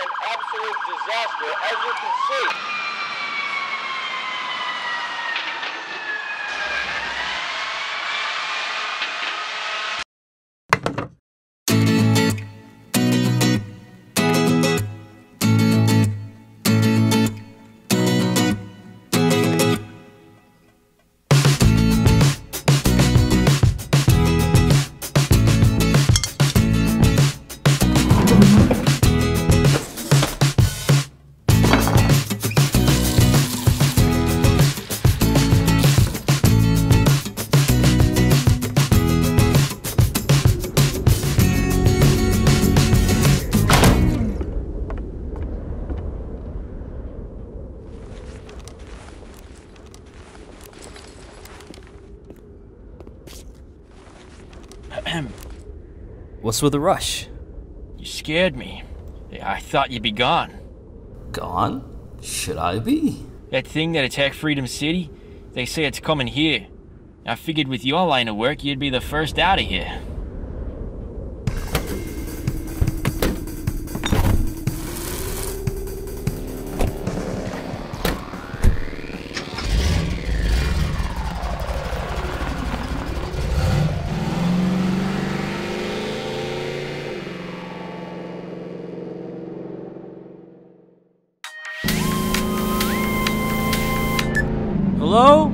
an absolute disaster, as you can see. What's with the rush? You scared me. I thought you'd be gone. Gone? Should I be? That thing that attacked Freedom City, they say it's coming here. I figured with your line of work, you'd be the first out of here. Hello?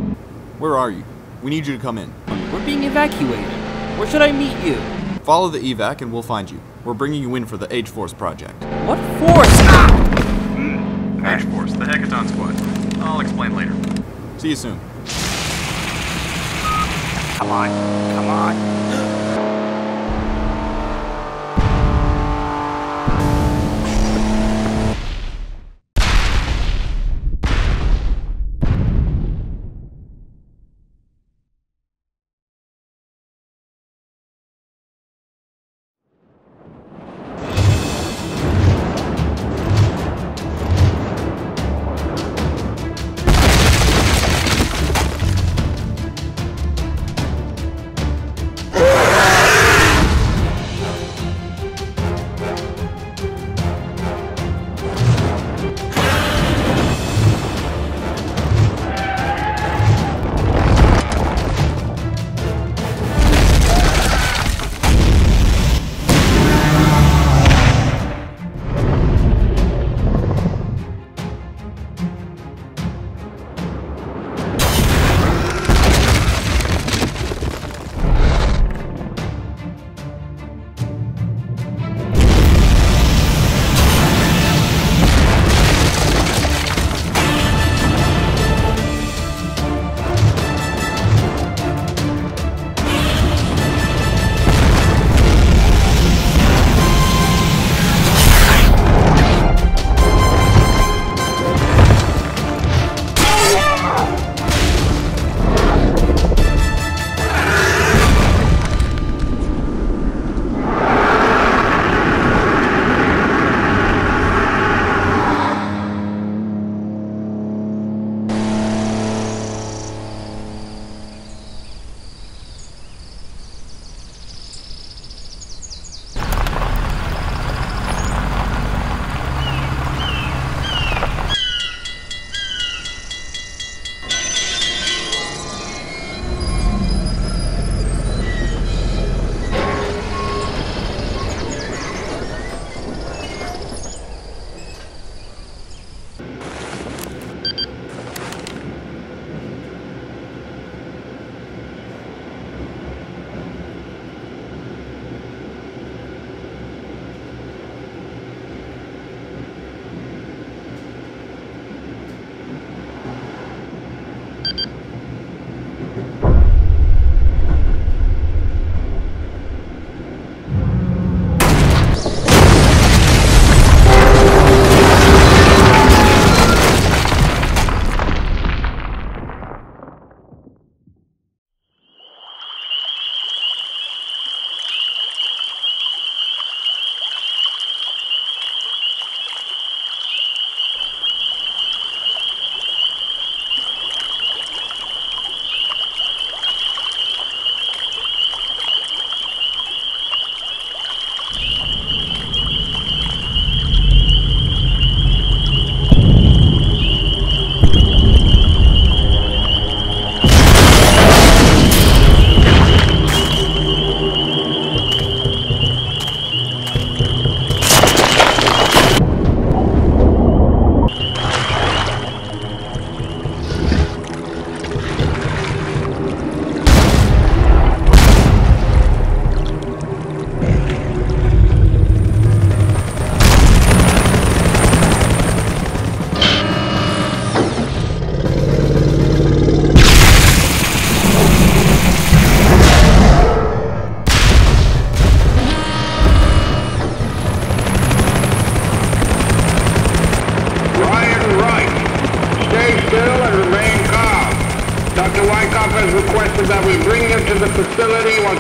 Where are you? We need you to come in. We're being evacuated. Where should I meet you? Follow the evac and we'll find you. We're bringing you in for the H-Force project. What force? H-Force, the Hecaton Squad. I'll explain later. See you soon. Come on. Come on.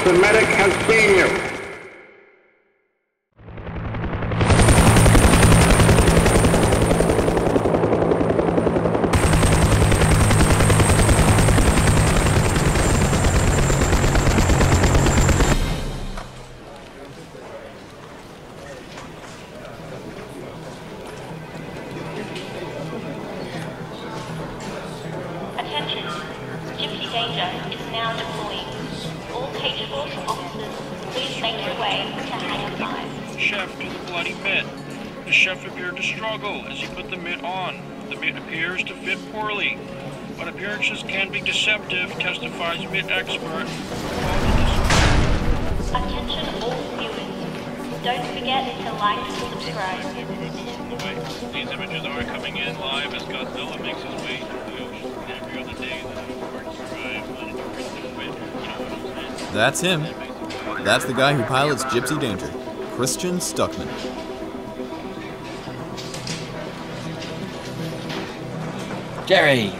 The medic has seen you. Attention, Gypsy Danger is now deploying. All Cage Force officers, please make your way to Hangar 5. Chef to the bloody mitt. The chef appeared to struggle as he put the mitt on. The mitt appears to fit poorly, but appearances can be deceptive, testifies mitt expert. Attention all viewers. Don't forget to like and subscribe. These images are coming in live as Godzilla makes his way through the ocean. Every other day that the work survive. That's him. That's the guy who pilots Gypsy Danger, Christian Stuckman. Jerry,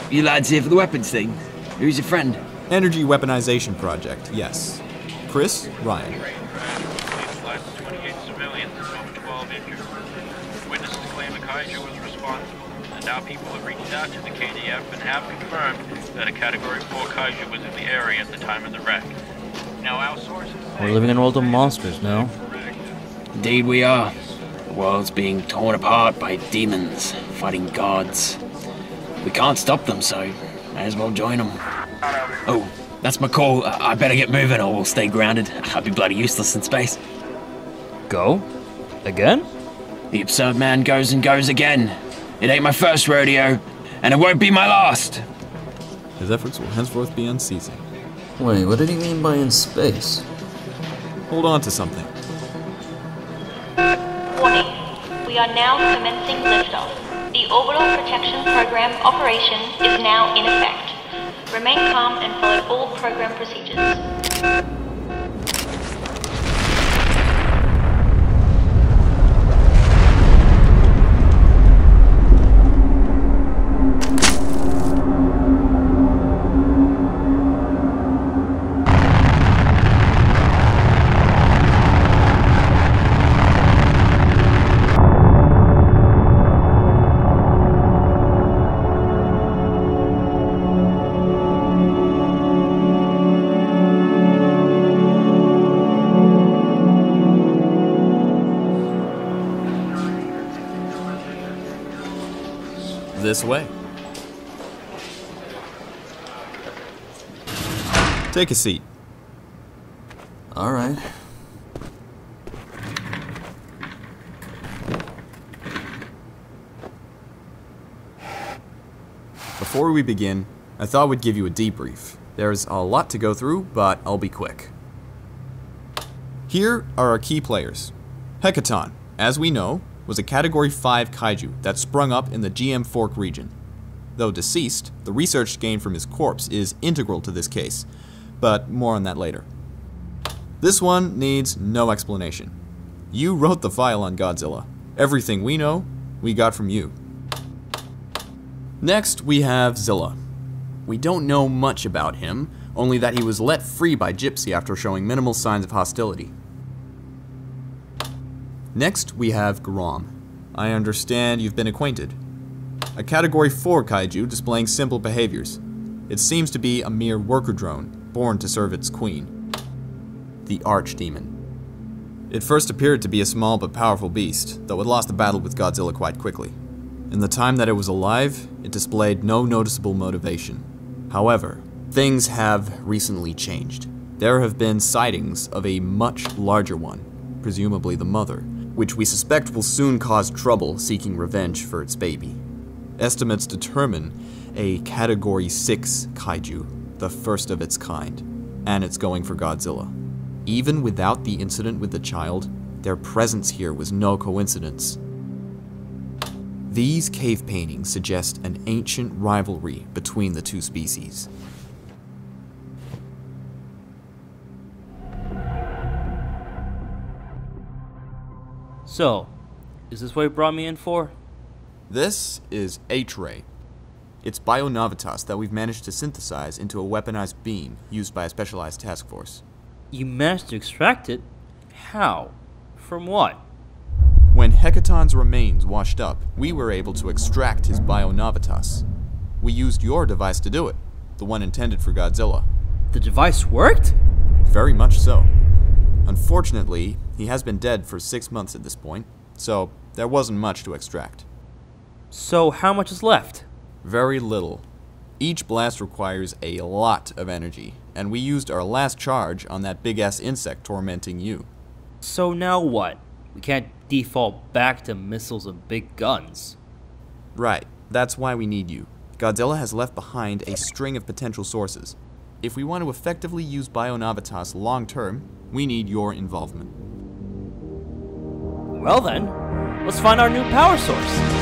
you lads here for the weapons thing? Who's your friend? Energy Weaponization Project, yes. Chris Ryan. Last 28 civilians and 12 injured. Witnesses claim a kaiju was responsible, and now people have reached out to the KDF and have confirmed that a Category 4 kaiju was in the area at the time of the wreck. Now our sources say We're living in a world of monsters now. Indeed we are. The world's being torn apart by demons, fighting gods. We can't stop them, so may as well join them. Oh, that's my call. I better get moving or we'll stay grounded. I'll be bloody useless in space. Go? Again? The absurd man goes and goes again. It ain't my first rodeo, and it won't be my last. His efforts will henceforth be unceasing. Wait, what did he mean by in space? Hold on to something. Warning. We are now commencing liftoff. The Orbital Protection Program operation is now in effect. Remain calm and follow all program procedures. This way. Take a seat. All right. Before we begin, I thought we'd give you a debrief. There's a lot to go through, but I'll be quick. Here are our key players. Hecaton, as we know, was a Category 5 kaiju that sprung up in the GM Fork region. Though deceased, the research gained from his corpse is integral to this case, but more on that later. This one needs no explanation. You wrote the file on Godzilla. Everything we know, we got from you. Next, we have Zilla. We don't know much about him, only that he was let free by Gypsy after showing minimal signs of hostility. Next, we have Grom. I understand you've been acquainted. A Category 4 kaiju displaying simple behaviors. It seems to be a mere worker drone, born to serve its queen, the Archdemon. It first appeared to be a small but powerful beast, though it lost the battle with Godzilla quite quickly. In the time that it was alive, it displayed no noticeable motivation. However, things have recently changed. There have been sightings of a much larger one, presumably the mother, which we suspect will soon cause trouble seeking revenge for its baby. Estimates determine a Category 6 kaiju, the first of its kind, and it's going for Godzilla. Even without the incident with the child, their presence here was no coincidence. These cave paintings suggest an ancient rivalry between the two species. So, is this what you brought me in for? This is H-Ray. It's bionovitas that we've managed to synthesize into a weaponized beam used by a specialized task force. You managed to extract it? How? From what? When Hecaton's remains washed up, we were able to extract his Bionavitas. We used your device to do it, the one intended for Godzilla. The device worked? Very much so. Unfortunately, he has been dead for 6 months at this point, so there wasn't much to extract. So how much is left? Very little. Each blast requires a lot of energy, and we used our last charge on that big-ass insect tormenting you. So now what? We can't default back to missiles and big guns. Right, that's why we need you. Godzilla has left behind a string of potential sources. If we want to effectively use Bionavitas long-term, we need your involvement. Well then, let's find our new power source.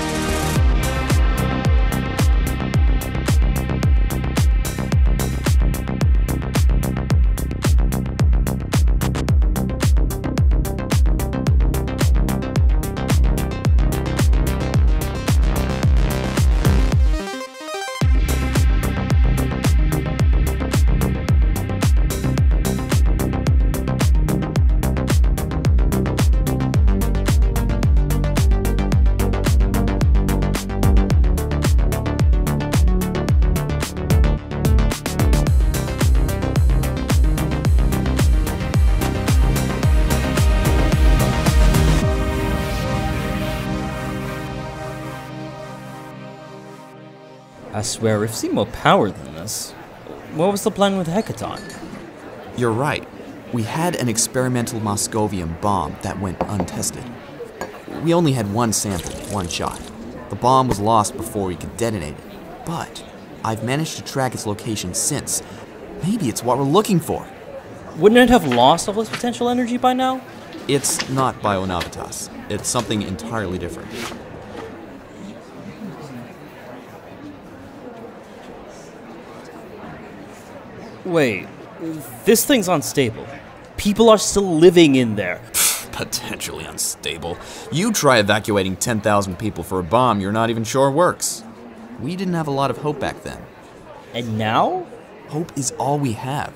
I swear, we've seen more power than this. What was the plan with Hecaton? You're right. We had an experimental Moscovium bomb that went untested. We only had one sample, one shot. The bomb was lost before we could detonate it. But I've managed to track its location since. Maybe it's what we're looking for. Wouldn't it have lost all its potential energy by now? It's not Bionavitas. It's something entirely different. Wait, this thing's unstable. People are still living in there. Potentially unstable. You try evacuating 10,000 people for a bomb you're not even sure works. We didn't have a lot of hope back then. And now? Hope is all we have.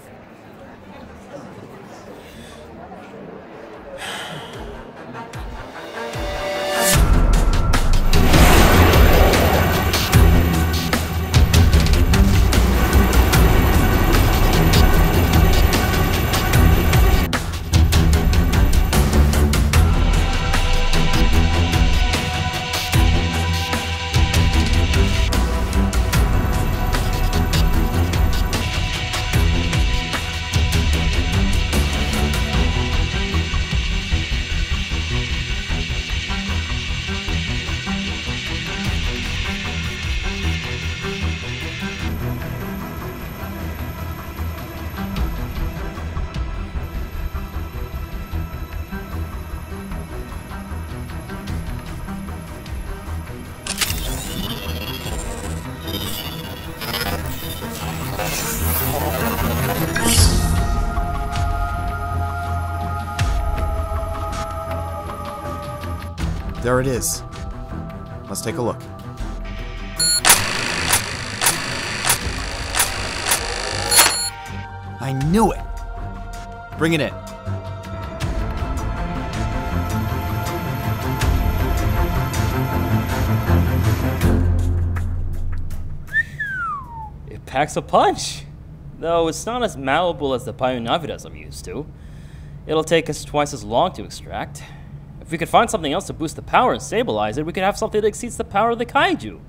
There it is. Let's take a look. I knew it! Bring it in. It packs a punch. Though it's not as malleable as the Bionavitas I'm used to. It'll take us twice as long to extract. If we could find something else to boost the power and stabilize it, we could have something that exceeds the power of the kaiju.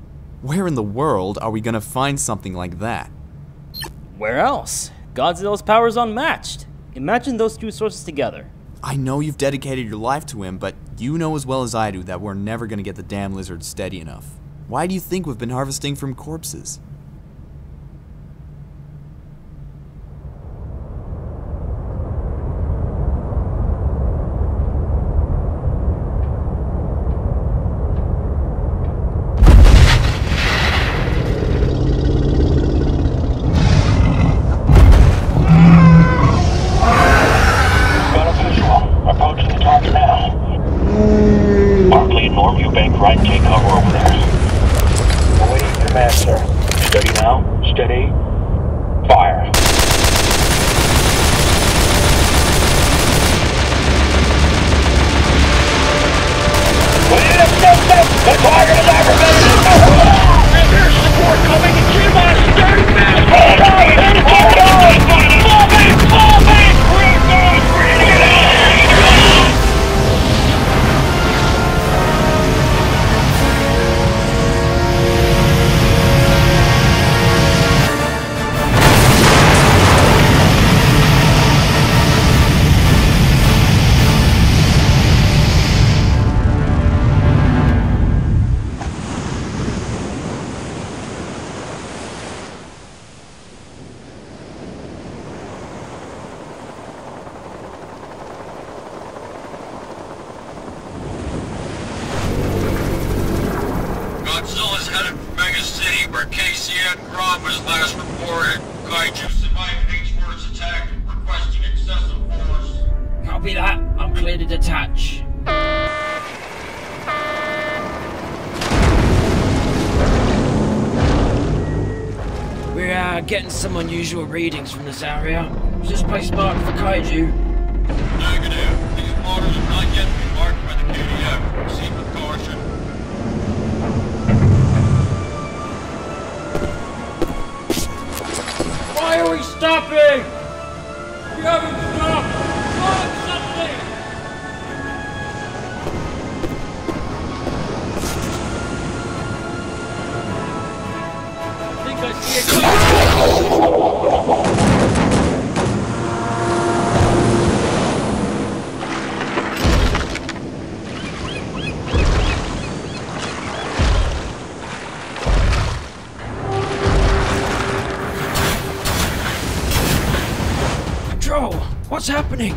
Where in the world are we gonna find something like that? Where else? Godzilla's power is unmatched. Imagine those two sources together. I know you've dedicated your life to him, but you know as well as I do that we're never gonna get the damn lizard steady enough. Why do you think we've been harvesting from corpses? Right, take cover over there. Awaiting command, sir. Steady now. Steady. Fire. Grom was last reported. Kaiju survived H-Word's attack, requesting excessive force. Copy that. I'm clear to detach. We're getting some unusual readings from this area. Is this place marked for Kaiju? Negative. These waters have not yet been marked by the KDF. Proceed with caution. Why are we stopping? We haven't stopped! Stop something! I think I see a Control! What's happening?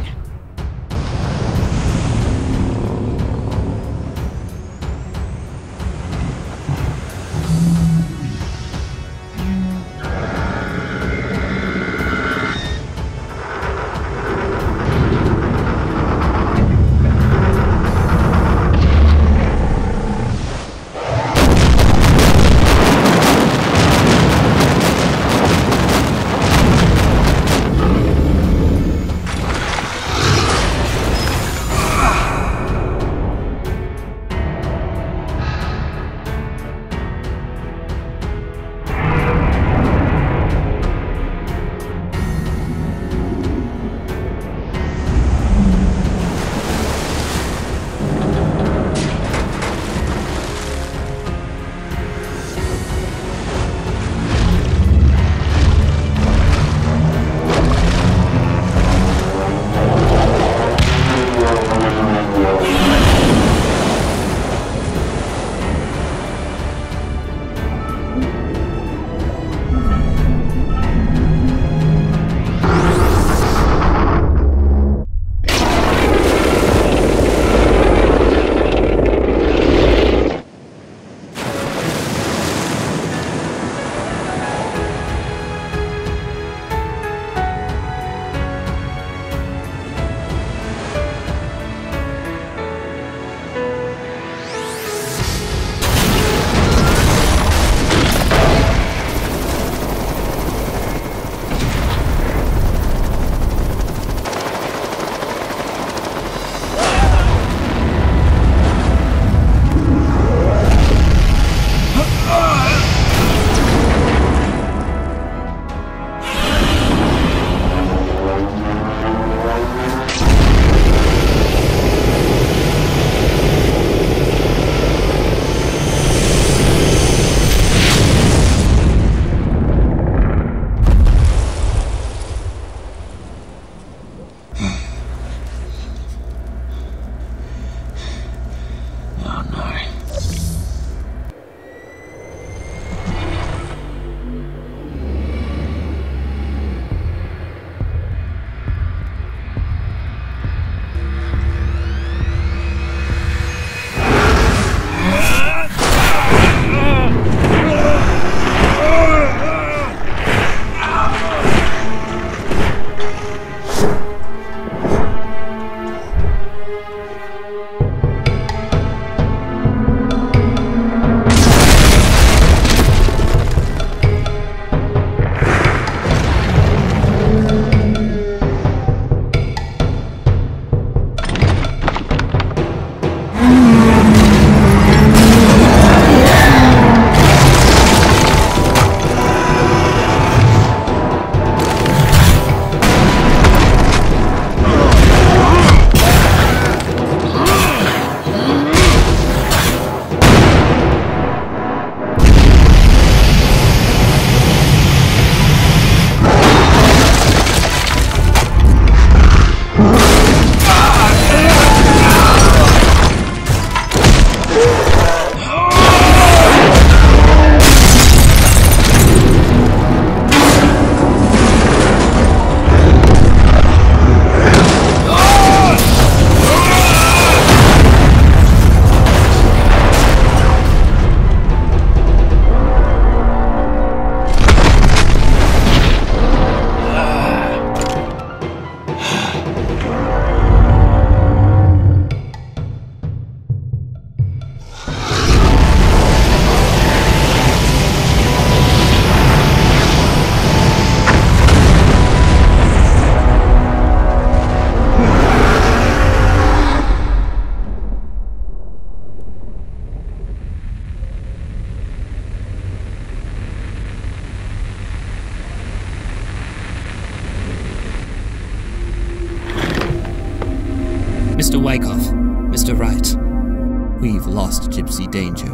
Mr. Wyckoff, Mr. Wright, we've lost Gypsy Danger.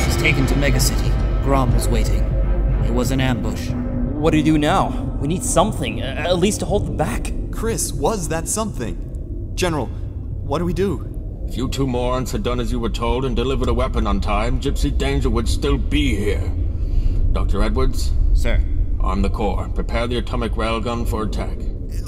He's taken to Megacity. Grom was waiting. It was an ambush. What do we do now? We need something, at least to hold them back. Chris, was that something? General, what do we do? If you two morons had done as you were told and delivered a weapon on time, Gypsy Danger would still be here. Dr. Edwards? Sir. Arm the core. Prepare the atomic railgun for attack.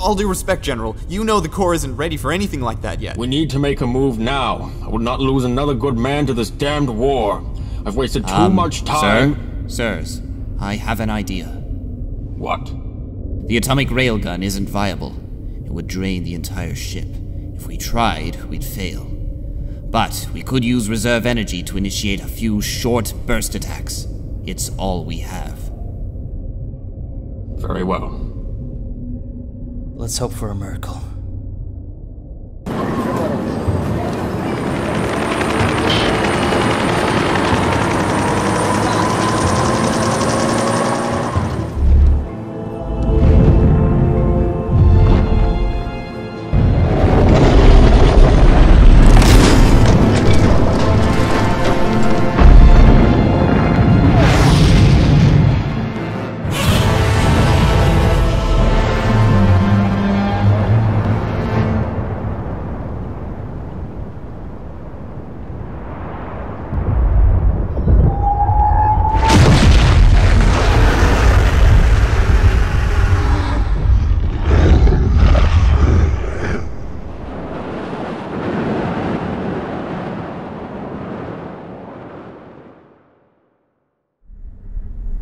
All due respect, General, you know the Corps isn't ready for anything like that yet. We need to make a move now. I will not lose another good man to this damned war. I've wasted too much time. Sirs, I have an idea. What? The atomic railgun isn't viable. It would drain the entire ship. If we tried, we'd fail. But we could use reserve energy to initiate a few short burst attacks. It's all we have. Very well. Let's hope for a miracle.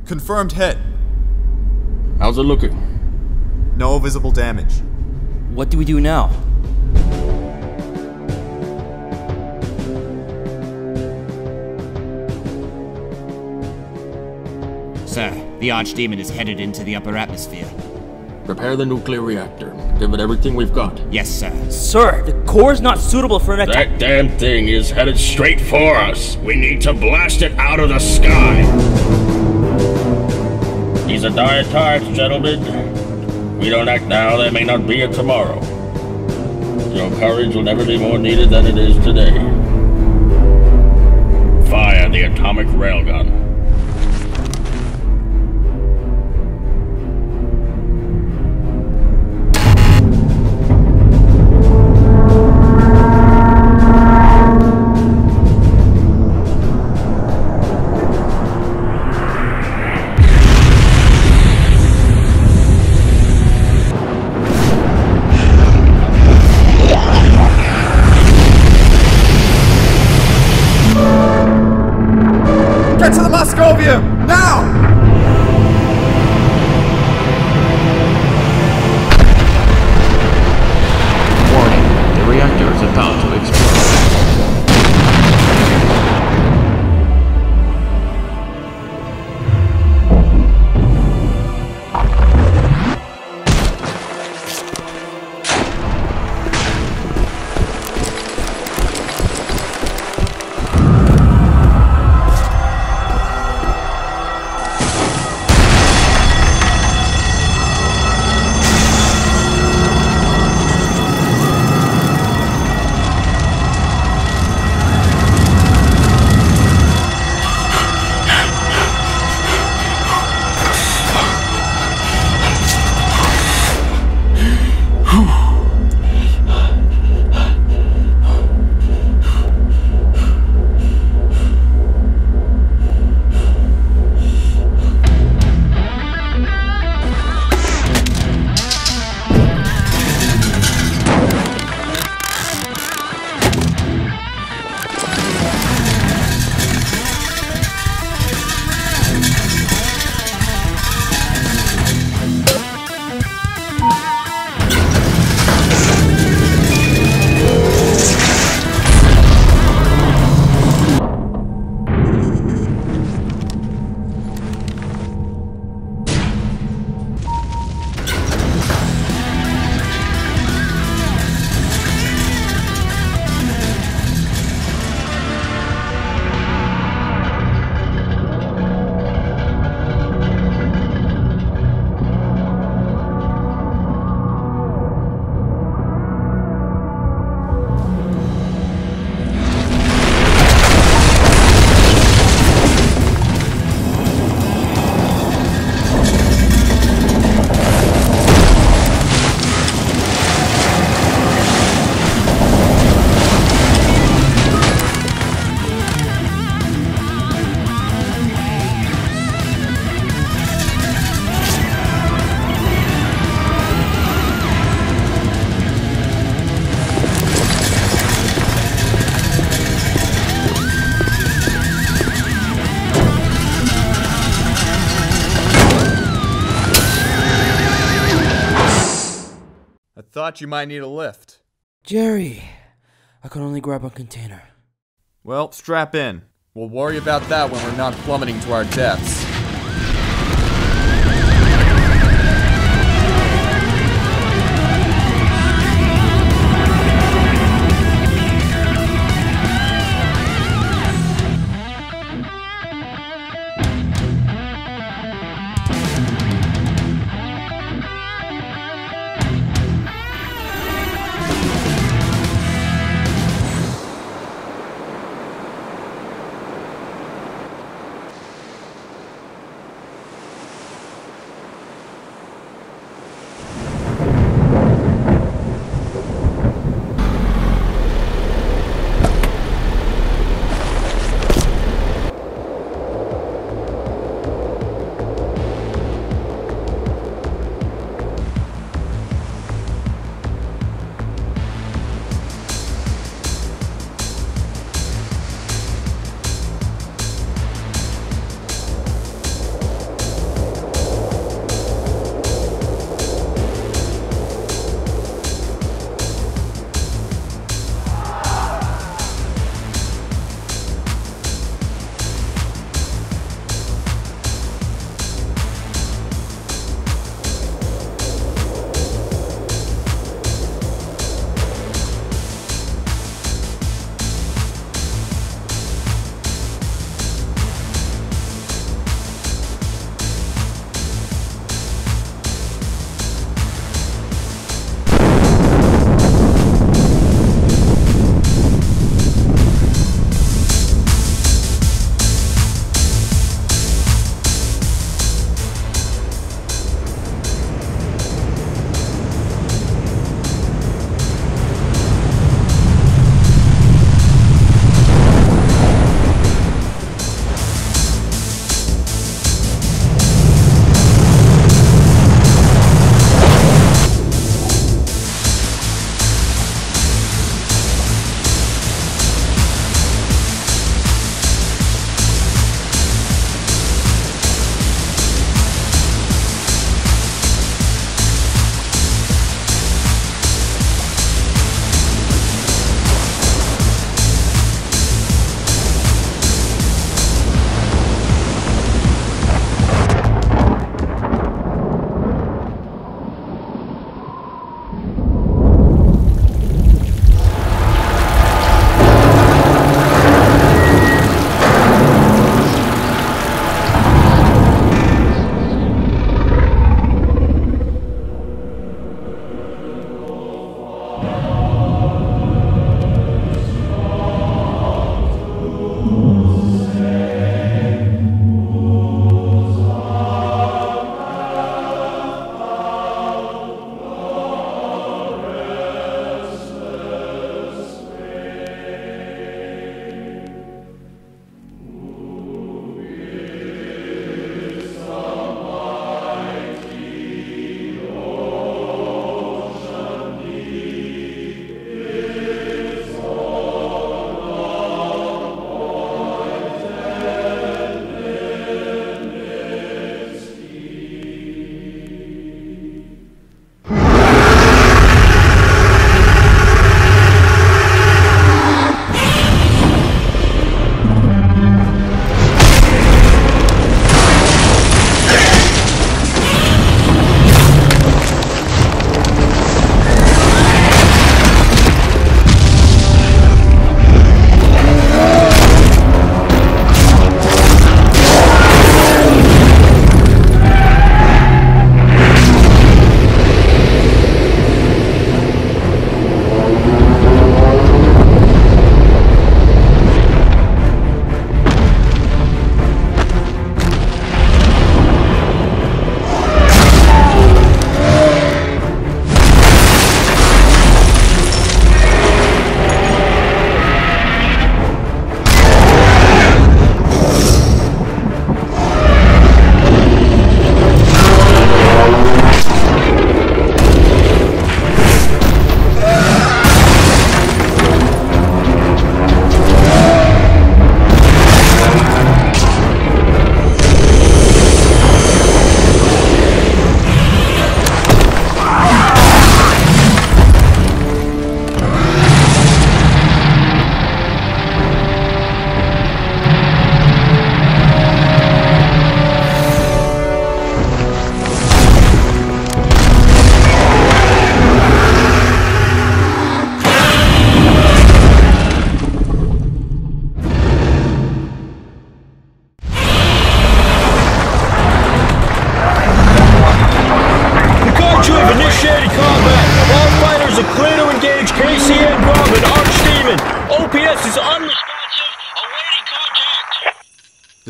Confirmed hit. How's it looking? No visible damage. What do we do now? Sir, the Archdemon is headed into the upper atmosphere. Prepare the nuclear reactor. Give it everything we've got. Yes, sir. Sir, the core is not suitable for an attack. That damn thing is headed straight for us. We need to blast it out of the sky. These are dire times, gentlemen. We don't act now, there may not be a tomorrow. Your courage will never be more needed than it is today. Fire the atomic railgun. Get to the thought you might need a lift. Jerry, I can only grab a container. Well, strap in. We'll worry about that when we're not plummeting to our deaths.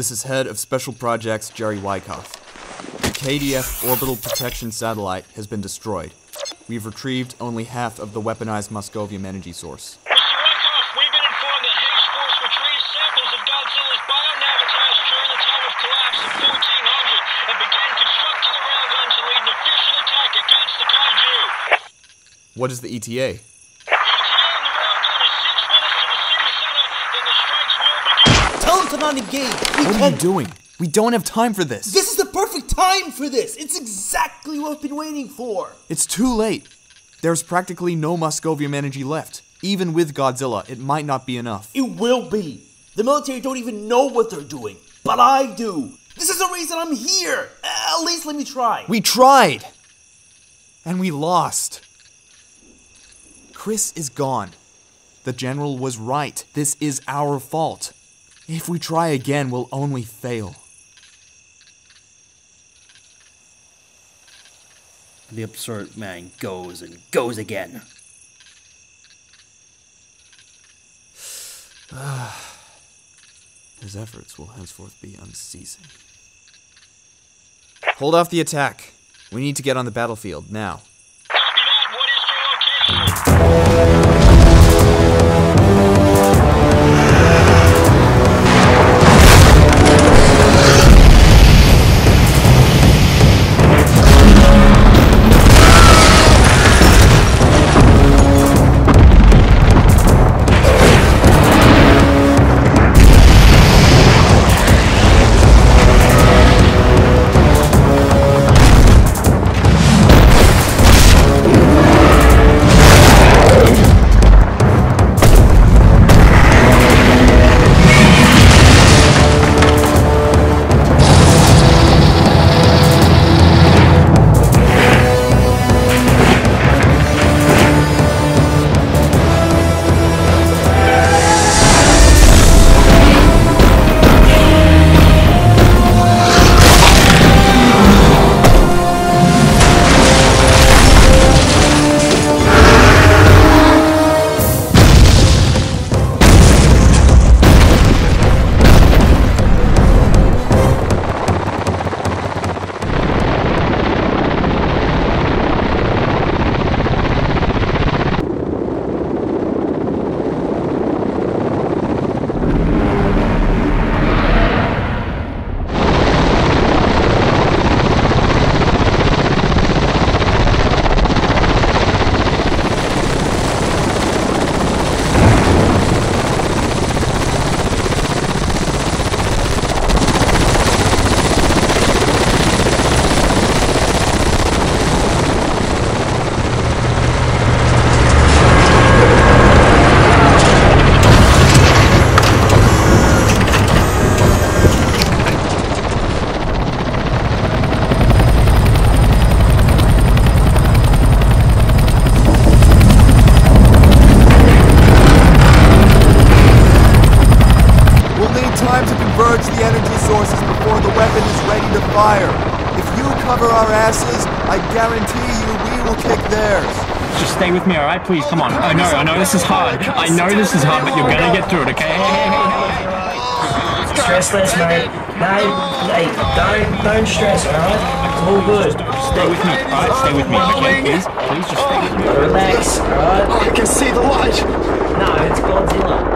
This is Head of Special Projects Jerry Wyckoff. The KDF orbital protection satellite has been destroyed. We've retrieved only half of the weaponized Moscovium energy source. Mr. Wyckoff, we've been informed that Hayes Force retrieved samples of Godzilla's bionavitas during the time of collapse in 1400 and began constructing a railgun to lead an efficient attack against the kaiju. What is the ETA? Tell him to not engage! What are you doing? We don't have time for this! This is the perfect time for this! It's exactly what I've been waiting for! It's too late! There's practically no Moscovium energy left. Even with Godzilla, it might not be enough. It will be! The military don't even know what they're doing, but I do! This is the reason I'm here! At least let me try! We tried! And we lost. Chris is gone. The general was right. This is our fault. If we try again, we'll only fail. The absurd man goes and goes again. His efforts will henceforth be unceasing. Hold off the attack. We need to get on the battlefield now. Copy that. What is your location? Time to converge the energy sources before the weapon is ready to fire. If you cover our asses, I guarantee you we will kick theirs. Just stay with me, alright? Please, come on. I know this is hard. I know this is hard, but you're gonna get through it, okay? Stress less, mate. Hey, don't stress, alright? It's all good. Stay with me, alright? Stay with me, okay? Please just stay with me. Relax, alright? I can see the light. No, it's Godzilla.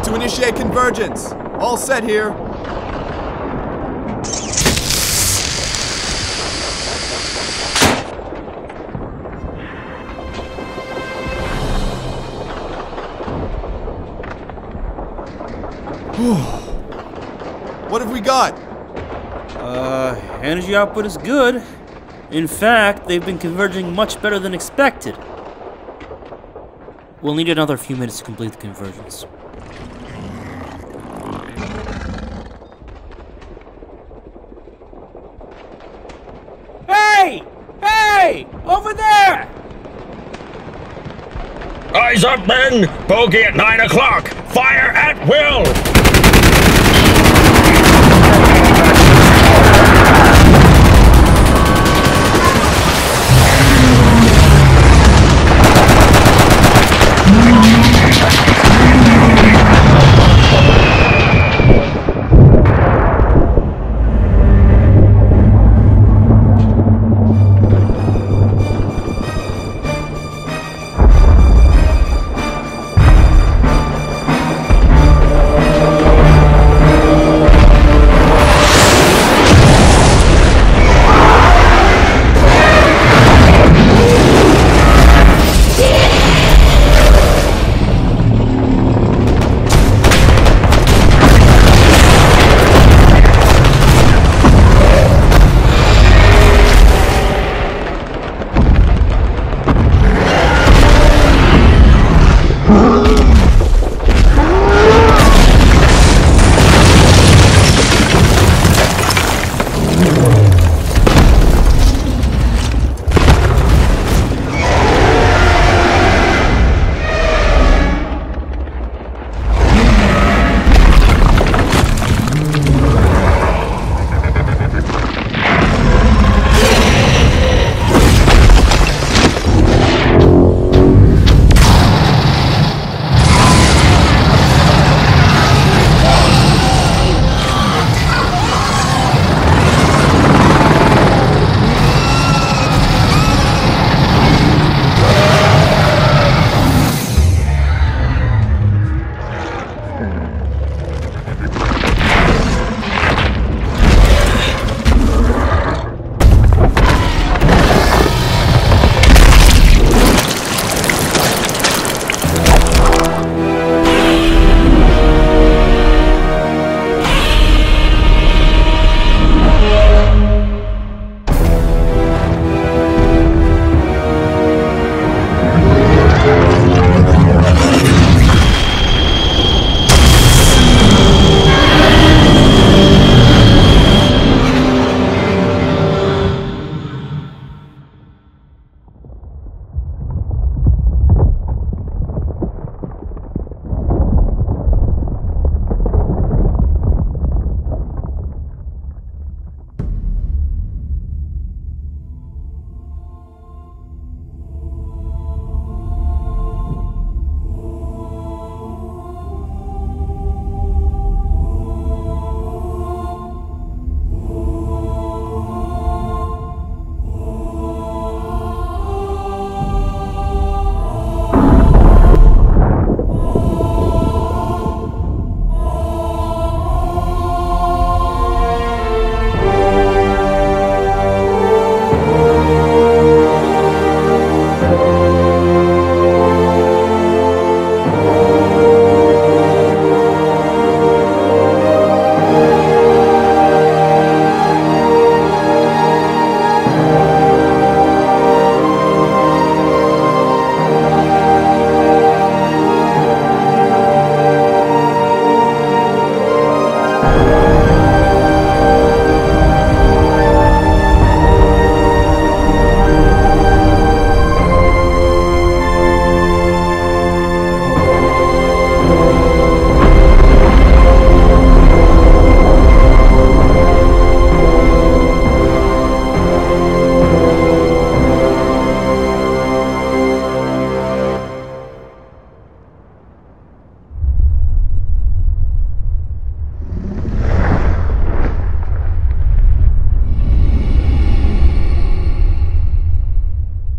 to initiate convergence. All set here. What have we got? Energy output is good. In fact, they've been converging much better than expected. We'll need another few minutes to complete the convergence. Hey! Hey! Over there! Eyes up, men! Bogey at 9 o'clock! Fire at will!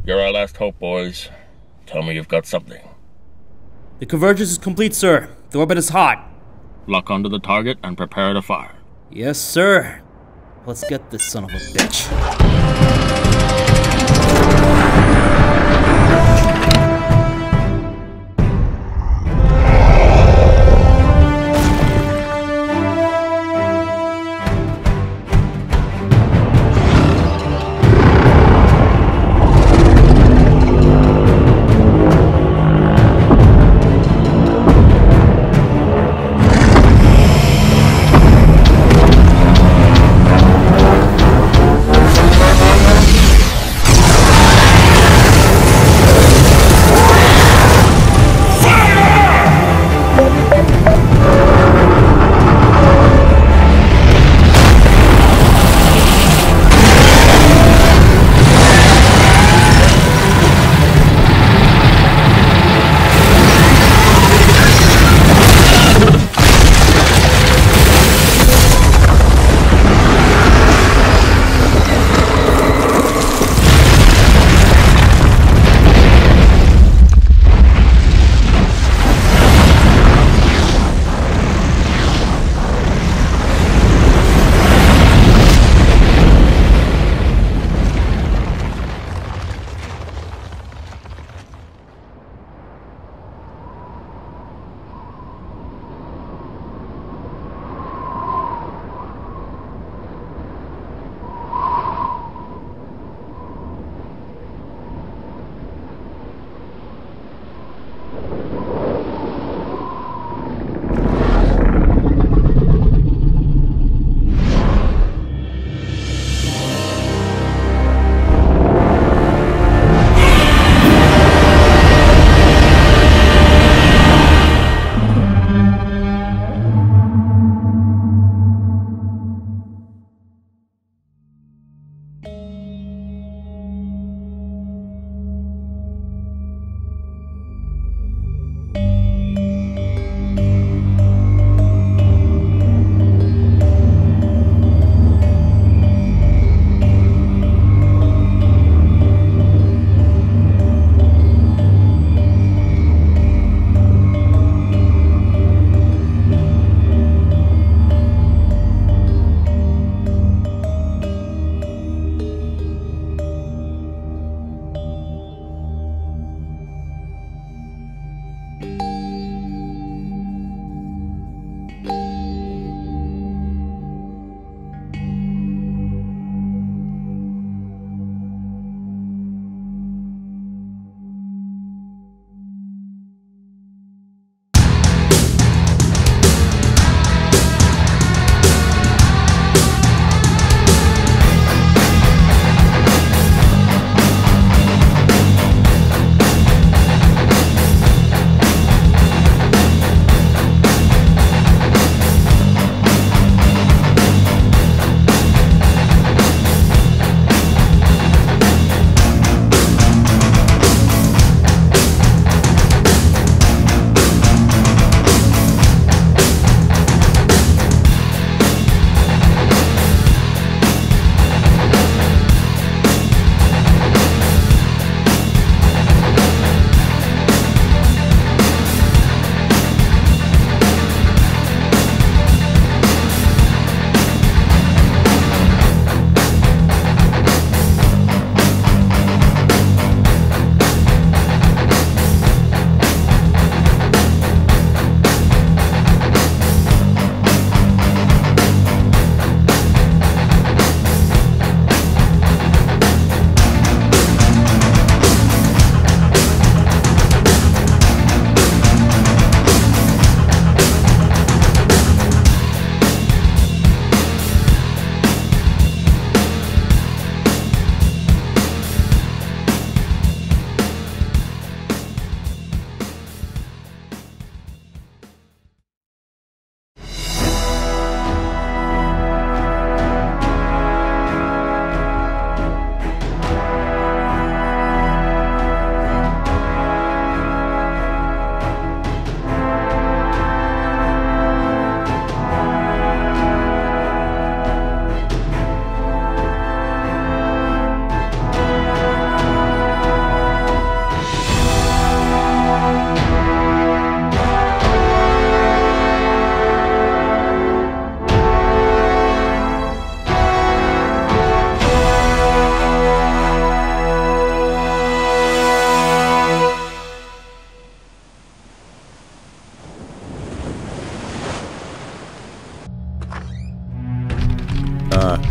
You're our last hope, boys. Tell me you've got something. The convergence is complete, sir. The orbit is hot. Lock onto the target and prepare to fire. Yes, sir. Let's get this son of a bitch.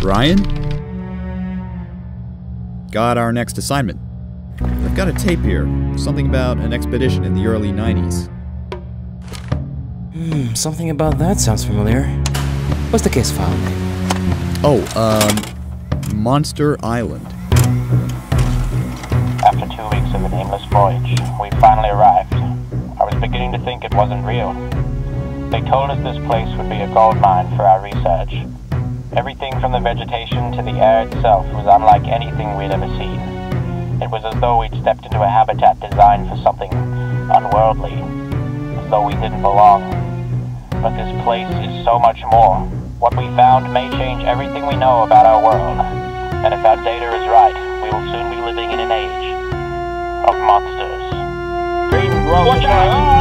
Ryan? Got our next assignment. I've got a tape here. Something about an expedition in the early 90s. Something about that sounds familiar. What's the case file? Oh, Monster Island. After 2 weeks of an aimless voyage, we finally arrived. I was beginning to think it wasn't real. They told us this place would be a gold mine for our research. Everything from the vegetation to the air itself was unlike anything we'd ever seen. It was as though we'd stepped into a habitat designed for something unworldly, as though we didn't belong. But this place is so much more. What we found may change everything we know about our world. And if our data is right, we will soon be living in an age of monsters. Watch out!